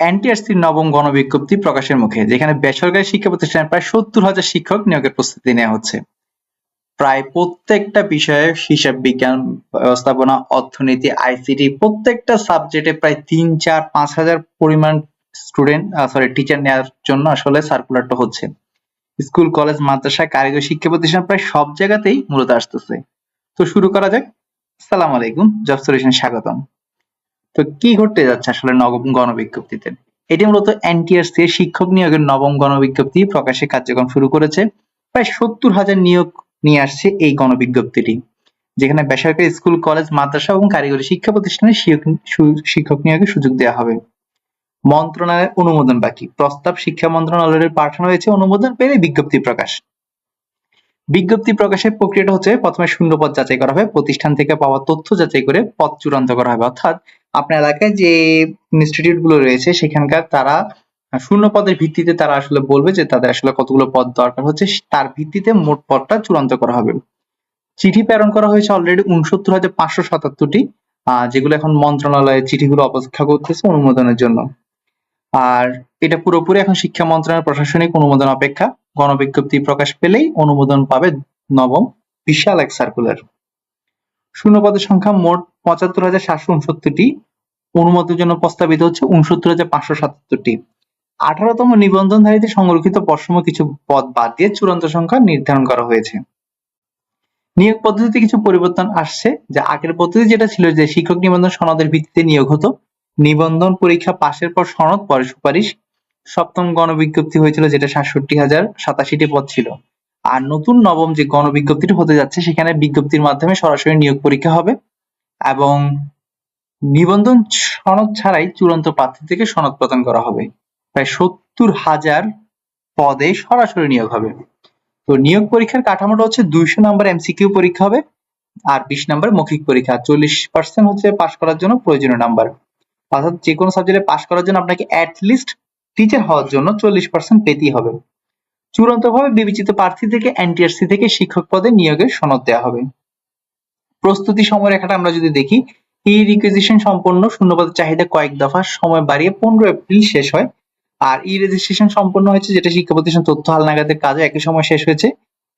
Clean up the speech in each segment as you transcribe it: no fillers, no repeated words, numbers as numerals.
এনটিআরসির নবম গণবিজ্ঞপ্তি প্রকাশের মুখে, যেখানে বেসরকারি শিক্ষা প্রতিষ্ঠানে প্রায় 70,000 শিক্ষক নিয়োগের প্রস্তুতি নেওয়া হচ্ছে। প্রায় প্রত্যেকটা বিষয়ে হিসাব বিজ্ঞান, ব্যবস্থাপনা, অর্থনীতি, আইসিটি প্রত্যেকটা সাবজেক্টে প্রায় 3-4-5 হাজার পরিমাণ টিচার নেওয়ার জন্য আসলে সার্কুলারটা হচ্ছে। স্কুল, কলেজ, মাদ্রাসা, কারিগরি শিক্ষা প্রতিষ্ঠান প্রায় সব জায়গাতেই মূলত আসতেছে। তো শুরু করা যাক। আসসালামু আলাইকুম, জব সলিউশনে স্বাগতম। তো কি ঘটতে যাচ্ছে আসলে নবম গণবিজ্ঞপ্তিতে? এটি মূলত এনটিআরসি এর শিক্ষক নিয়োগের নবম গণবিজ্ঞপ্তি প্রকাশের কার্যক্রম শুরু করেছে। প্রায় 70,000 নিয়োগ নিয়ে আসছে এই গণবিজ্ঞপ্তিটি, যেখানে বেসরকারি স্কুল, কলেজ, মাদ্রাসা এবং কারিগরি শিক্ষা প্রতিষ্ঠানে শিক্ষক নিয়োগের সুযোগ দেওয়া হবে। মন্ত্রণালয়ের অনুমোদন বাকি। প্রস্তাব শিক্ষা মন্ত্রণালয়ের পাঠানো হয়েছে, অনুমোদন পেলে বিজ্ঞপ্তি প্রকাশ। বিজ্ঞপ্তি প্রকাশের প্রক্রিয়াটা হচ্ছে, প্রথমে শূন্যপদ যাচাই করা হবে, প্রতিষ্ঠান থেকে পাওয়া তথ্য যাচাই করে পদ চূড়ান্ত করা হবে। অর্থাৎ আপনার এলাকায় যে ইনস্টিটিউট গুলো রয়েছে সেখানকার তারা শূন্য পদের ভিত্তিতে তারা আসলে বলবে যে তাদের আসলে কতগুলো পদ দরকার হচ্ছে, তার ভিত্তিতে মোট পদটা চূড়ান্ত করা হবে। চিঠি প্রেরণ করা হয়েছে অলরেডি 69,577টি, যেগুলো এখন মন্ত্রণালয়ের চিঠিগুলো অপেক্ষা করতেছে অনুমোদনের জন্য। আর এটা পুরোপুরি এখন শিক্ষা মন্ত্রণালয়ের প্রশাসনিক অনুমোদন অপেক্ষা। গণবিজ্ঞপ্তি প্রকাশ পেলেই অনুমোদন পাবে নবম বিশাল এক সার্কুলার। শূন্যপদের সংখ্যা মোট 75,769টি, অনুমোদনের জন্য প্রস্তাবিত হচ্ছে 69,577টি। 18তম নিবন্ধনধারীদের সংরক্ষিত পদসমূহ কিছু পদ বাদ দিয়ে চূড়ান্ত সংখ্যা নির্ধারণ করা হয়েছে। নিয়োগ পদ্ধতিতে কিছু পরিবর্তন আসছে, যা আগের পদ্ধতি যেটা ছিল যে শিক্ষক নিবন্ধন সনদের ভিত্তিতে নিয়োগ হতো, নিবন্ধন পরীক্ষা পাশের পর সনদ, পরে সুপারিশ। সপ্তম গণবিজ্ঞপ্তি হয়েছিল যেটা 67,087টি পদ ছিল। আর নতুন নবম যে গণবিজ্ঞপ্তিটি হতে যাচ্ছে সেখানে বিজ্ঞপ্তির মাধ্যমে সরাসরি নিয়োগ পরীক্ষা হবে এবং নিবন্ধন সনদ ছাড়াই চূড়ান্ত প্রার্থী থেকে সনদ প্রদান করা হবে। প্রায় 70,000 পদে সরাসরি নিয়োগ হবে। তো নিয়োগ পরীক্ষার কাঠামোটা হচ্ছে 200 নম্বর এমসিকিউ পরীক্ষা হবে আর 20 নম্বর মৌখিক পরীক্ষা। 40% হচ্ছে পাস করার জন্য প্রয়োজনীয় নাম্বার। অর্থাৎ যে কোনো সাবজেক্টে পাস করার জন্য আপনাকে অ্যাটলিস্ট টিচার হওয়ার জন্য 40% পেতেই হবে। চূড়ান্তভাবে বিবেচিত প্রার্থী থেকে এনটিআরসি থেকে শিক্ষক পদে নিয়োগের সনদ দেওয়া হবে। প্রস্তুতি সময়রেখাটা আমরা যদি দেখি, এই রিকুইজিশন সম্পন্ন শূন্যপদের চাহিদা কয়েক দফা, সময় বাড়িয়ে 15 এপ্রিল শেষ হয়। আর ই রেজিস্ট্রেশন সম্পন্ন হয়েছে, যেটা শিক্ষা প্রতিষ্ঠান তথ্য হালনাগাদের কাজে একই সময় শেষ হয়েছে।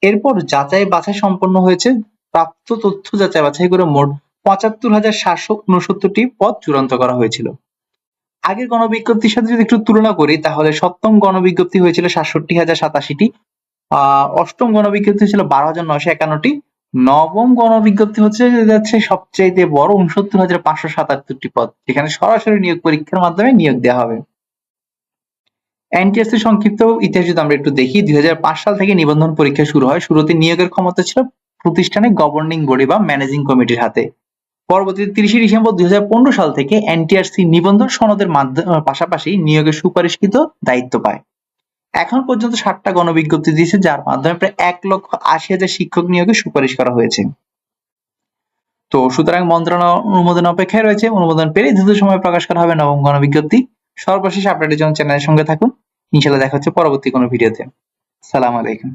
এরপর যাচাই বাছাই সম্পন্ন হয়েছে, প্রাপ্ত তথ্য যাচাই বাছাই করে মোট 75,769টি পদ চূড়ান্ত করা হয়েছিল। আগের গণবিজ্ঞপ্তির সাথে যদি একটু তুলনা করি তাহলে সপ্তম গণবিজ্ঞপ্তি হয়েছিল 67,087টি, অষ্টম গণবিজ্ঞপ্তি ছিল 12,951টি, নবম গণবিজ্ঞপ্তি হচ্ছে যাচ্ছে সবচেয়ে বড় 69,577টি পদ, যেখানে সরাসরি নিয়োগ পরীক্ষার মাধ্যমে নিয়োগ দেওয়া হবে। এনটিএসসি সংক্ষিপ্ত ইতিহাস যদি আমরা একটু দেখি, 2005 সাল থেকে নিবন্ধন পরীক্ষা শুরু হয়। শুরুতে নিয়োগের ক্ষমতা ছিল প্রতিষ্ঠানের গভর্নিং বডি বা ম্যানেজিং কমিটির হাতে। পরবর্তীতে 30 ডিসেম্বর 2015 সাল থেকে এনটিআরসি নিবন্ধন সনদের পাশাপাশি নিয়োগের সুপারিশকৃত দায়িত্ব পায়। এখন পর্যন্ত 7টা গণবিজ্ঞপ্তি দিয়েছে, যার মাধ্যমে প্রায় 1,80,000 শিক্ষক নিয়োগের সুপারিশ করা হয়েছে। তো সুতরাং মন্ত্রণালয় অনুমোদন অপেক্ষায় রয়েছে, অনুমোদন পেলে দ্রুত সময় প্রকাশ করা হবে নবম গণবিজ্ঞপ্তি। সর্বশেষ আপডেটের জন্য চ্যানেলের সঙ্গে থাকুন। ইনশাআল্লাহ দেখা হচ্ছে পরবর্তী কোনো ভিডিওতে। আসসালামু আলাইকুম।